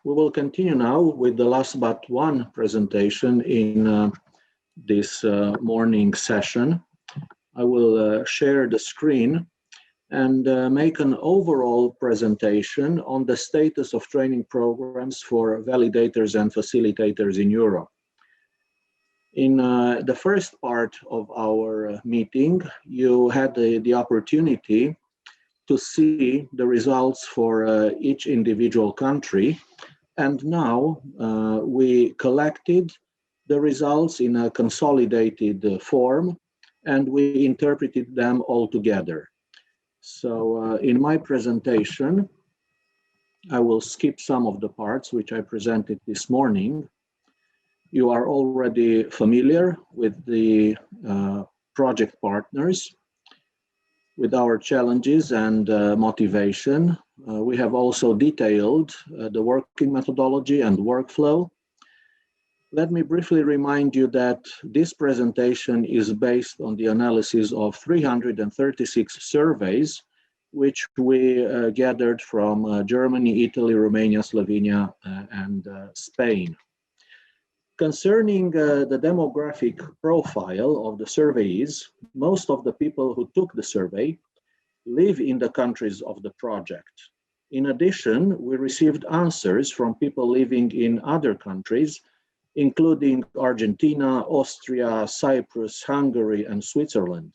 We will continue now with the last but one presentation in this morning session. I will share the screen and make an overall presentation on the status of training programs for validators and facilitators in Europe. In the first part of our meeting, you had the opportunity to see the results for each individual country. And now we collected the results in a consolidated form and we interpreted them all together. So in my presentation, I will skip some of the parts which I presented this morning. You are already familiar with the project partners, with our challenges and motivation. We have also detailed the working methodology and workflow. Let me briefly remind you that this presentation is based on the analysis of 336 surveys, which we gathered from Germany, Italy, Romania, Slovenia, and Spain. Concerning the demographic profile of the surveys, most of the people who took the survey live in the countries of the project. In addition, we received answers from people living in other countries, including Argentina, Austria, Cyprus, Hungary, and Switzerland.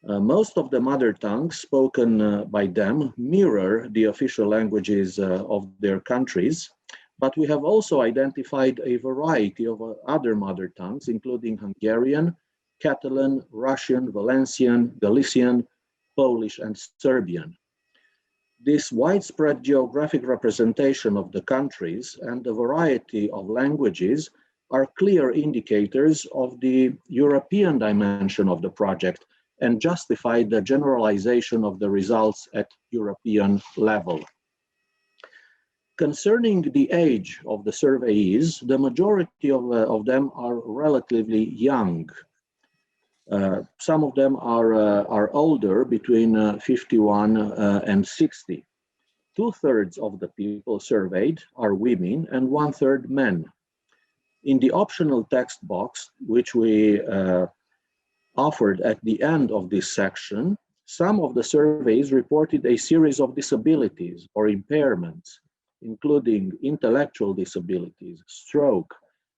Most of the mother tongues spoken by them mirror the official languages of their countries, but we have also identified a variety of other mother tongues, including Hungarian, Catalan, Russian, Valencian, Galician, Polish, and Serbian. This widespread geographic representation of the countries and the variety of languages are clear indicators of the European dimension of the project and justify the generalization of the results at European level. Concerning the age of the surveyees, the majority of them are relatively young. Some of them are older, between 51 and 60. 2/3 of the people surveyed are women and 1/3 men. In the optional text box, which we offered at the end of this section, some of the surveys reported a series of disabilities or impairments, including intellectual disabilities, stroke,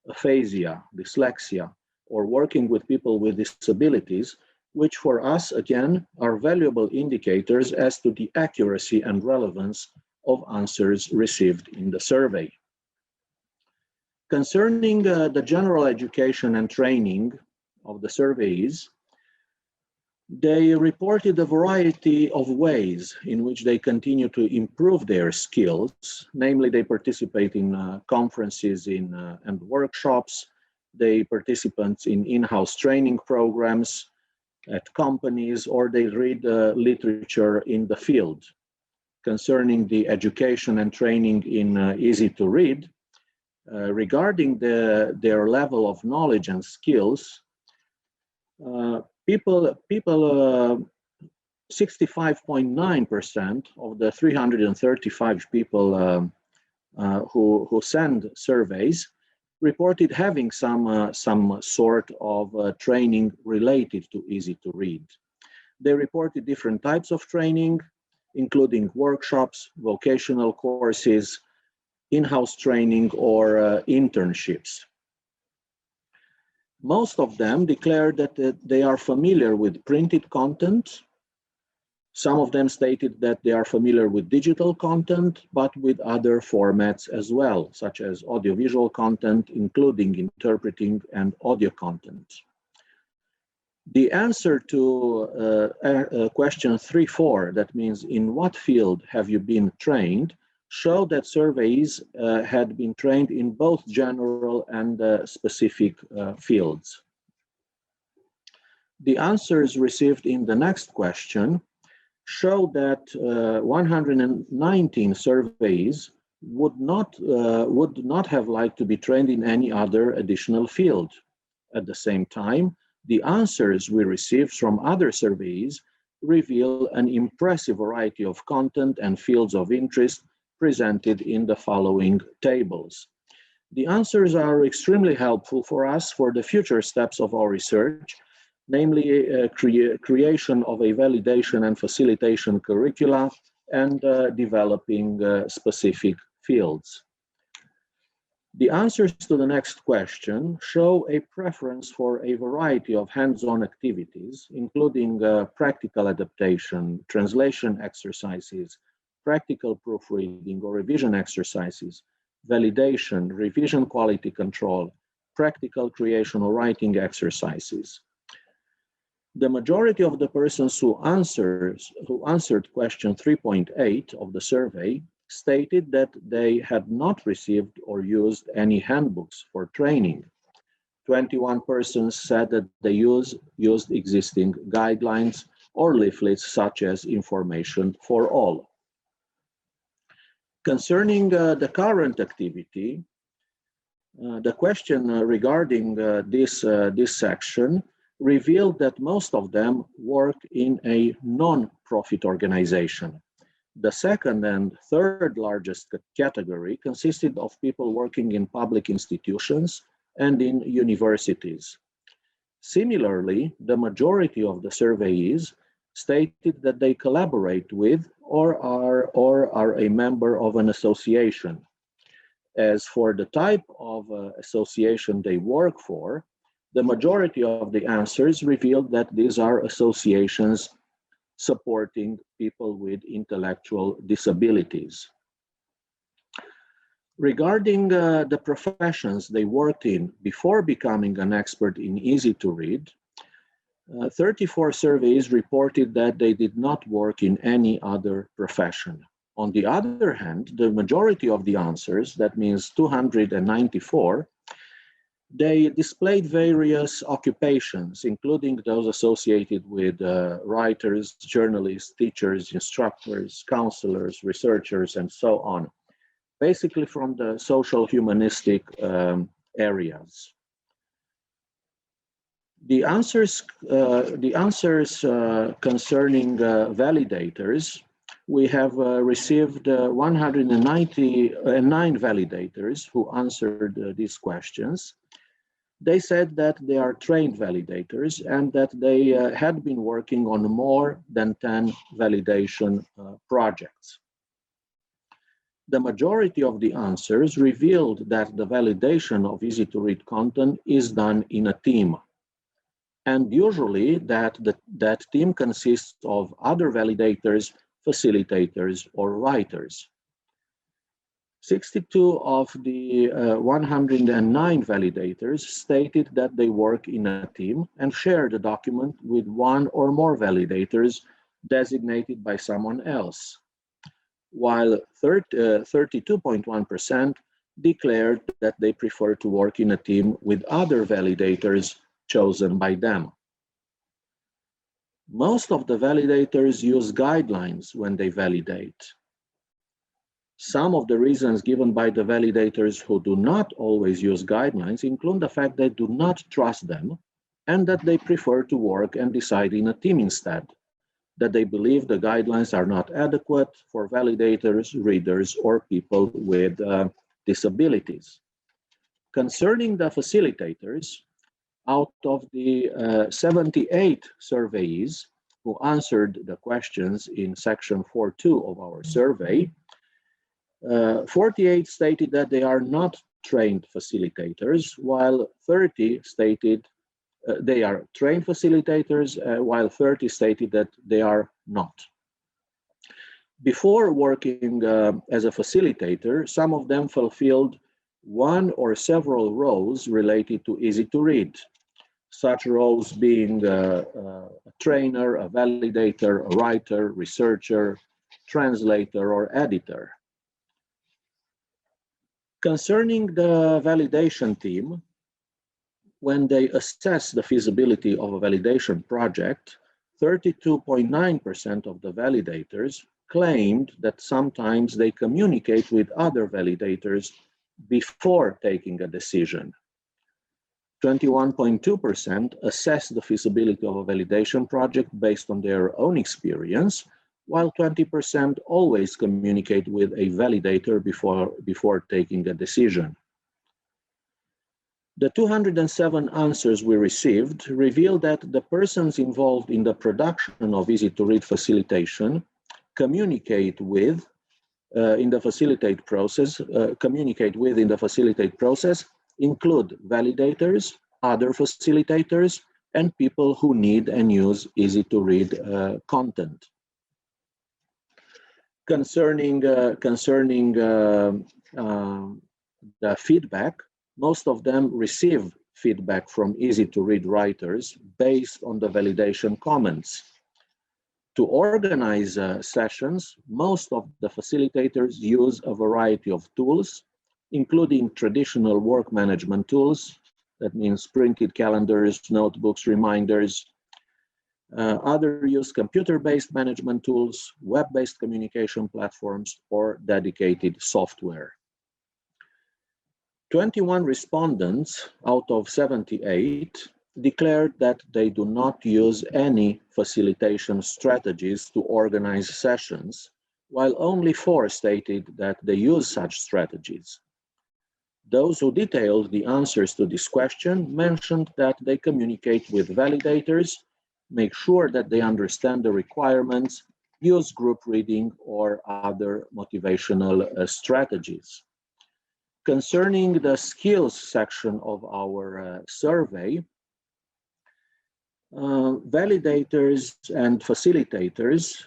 aphasia, dyslexia, or working with people with disabilities, which for us, again, are valuable indicators as to the accuracy and relevance of answers received in the survey. Concerning the general education and training of the surveys, they reported a variety of ways in which they continue to improve their skills. Namely, they participate in conferences and workshops. They participate in in-house training programs at companies, or they read literature in the field. Concerning the education and training in easy to read, regarding their level of knowledge and skills, 65.9% of the 335 people who send surveys reported having some sort of training related to easy to read. They reported different types of training, including workshops, vocational courses, in-house training, or internships. Most of them declared that they are familiar with printed content. Some of them stated that they are familiar with digital content, but with other formats as well, such as audiovisual content, including interpreting and audio content. The answer to question 3.4, that means in what field have you been trained, showed that surveys had been trained in both general and specific fields. The answers received in the next question show that 119 surveys would not have liked to be trained in any other additional field. At the same time, the answers we received from other surveys reveal an impressive variety of content and fields of interest presented in the following tables. The answers are extremely helpful for us for the future steps of our research, namely creation of a validation and facilitation curricula and developing specific fields. The answers to the next question show a preference for a variety of hands-on activities, including practical adaptation, translation exercises, practical proofreading or revision exercises, validation, revision quality control, practical creation or writing exercises. The majority of the persons who answered question 3.8 of the survey stated that they had not received or used any handbooks for training. 21 persons said that they used existing guidelines or leaflets such as Information for All. Concerning the current activity, the question regarding this section revealed that most of them work in a non-profit organization. The second and third largest category consisted of people working in public institutions and in universities. Similarly, the majority of the surveyees stated that they collaborate with or are a member of an association. As for the type of association they work for, the majority of the answers revealed that these are associations supporting people with intellectual disabilities. Regarding the professions they worked in before becoming an expert in easy to read, 34 surveys reported that they did not work in any other profession. On the other hand, the majority of the answers, that means 294, they displayed various occupations, including those associated with writers, journalists, teachers, instructors, counselors, researchers, and so on, basically from the social humanistic areas. The answers concerning validators, we have received 199 validators who answered these questions. They said that they are trained validators and that they had been working on more than 10 validation projects. The majority of the answers revealed that the validation of easy-to-read content is done in a team. And usually that team consists of other validators, facilitators, or writers. 62 of the 109 validators stated that they work in a team and share the document with one or more validators designated by someone else, while 32.1% declared that they prefer to work in a team with other validators chosen by them. Most of the validators use guidelines when they validate. Some of the reasons given by the validators who do not always use guidelines include the fact they do not trust them and that they prefer to work and decide in a team instead, that they believe the guidelines are not adequate for validators, readers, or people with disabilities. Concerning the facilitators, out of the 78 surveyees who answered the questions in section 4.2 of our survey, 48 stated that they are not trained facilitators, while 30 stated they are trained facilitators, while 30 stated that they are not. Before working as a facilitator, some of them fulfilled one or several roles related to easy to read, such roles being a trainer, a validator, a writer, researcher, translator, or editor. Concerning the validation team, when they assess the feasibility of a validation project, 32.9% of the validators claimed that sometimes they communicate with other validators before taking a decision. 21.2% assess the feasibility of a validation project based on their own experience, while 20% always communicate with a validator before taking a decision. The 207 answers we received reveal that the persons involved in the production of easy-to-read facilitation communicate with in the facilitate process include validators, other facilitators, and people who need and use easy-to-read content. Concerning the feedback, most of them receive feedback from easy-to-read writers based on the validation comments. To organize sessions, most of the facilitators use a variety of tools, including traditional work management tools, that means printed calendars, notebooks, reminders. Others use computer-based management tools, web-based communication platforms, or dedicated software. 21 respondents out of 78 declared that they do not use any facilitation strategies to organize sessions, while only 4 stated that they use such strategies. Those who detailed the answers to this question mentioned that they communicate with validators, make sure that they understand the requirements, use group reading or other motivational strategies. Concerning the skills section of our survey, validators and facilitators,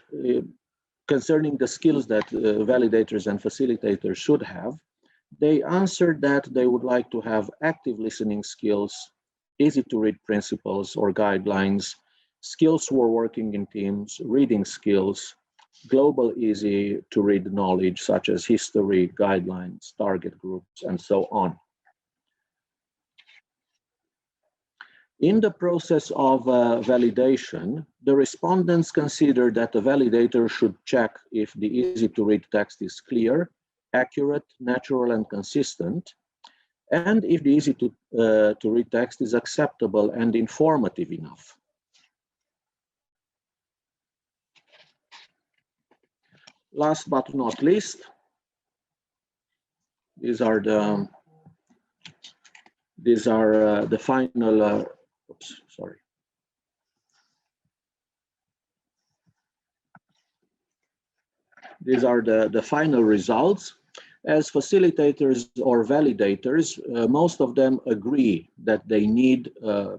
concerning the skills that validators and facilitators should have, they answered that they would like to have active listening skills, easy to read principles or guidelines, skills for working in teams, reading skills, global easy to read knowledge such as history, guidelines, target groups, and so on. In the process of validation, the respondents consider that the validator should check if the easy-to-read text is clear, accurate, natural, and consistent, and if the easy-to-read text is acceptable and informative enough. Last but not least, these are the final. Oops, sorry. These are the final results. As facilitators or validators, most of them agree that they need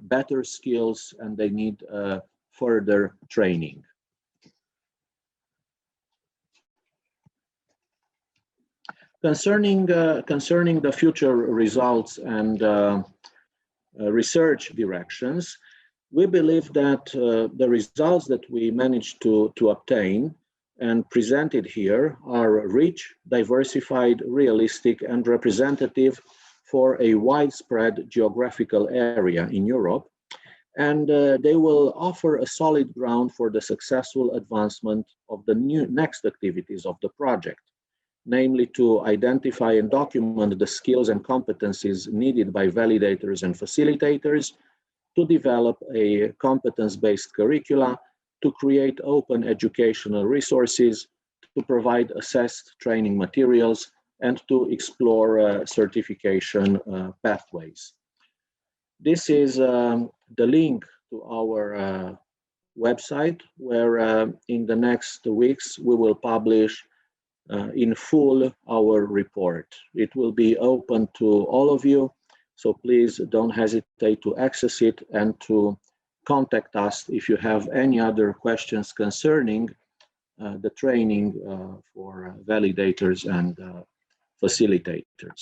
better skills and they need further training. Concerning the future results and research directions, we believe that the results that we managed to obtain and presented here are rich, diversified, realistic, and representative for a widespread geographical area in Europe, and they will offer a solid ground for the successful advancement of the next activities of the project, namely to identify and document the skills and competencies needed by validators and facilitators, to develop a competence-based curricula, to create open educational resources, to provide assessed training materials, and to explore certification pathways. This is the link to our website, where in the next weeks we will publish in full our report. It will be open to all of you, so please don't hesitate to access it and to contact us if you have any other questions concerning the training for validators and facilitators.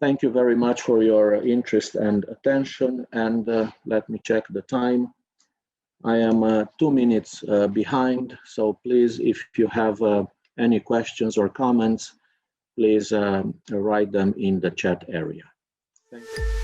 Thank you very much for your interest and attention, and let me check the time. I am 2 minutes behind, so please, if you have any questions or comments, please write them in the chat area. Thank you.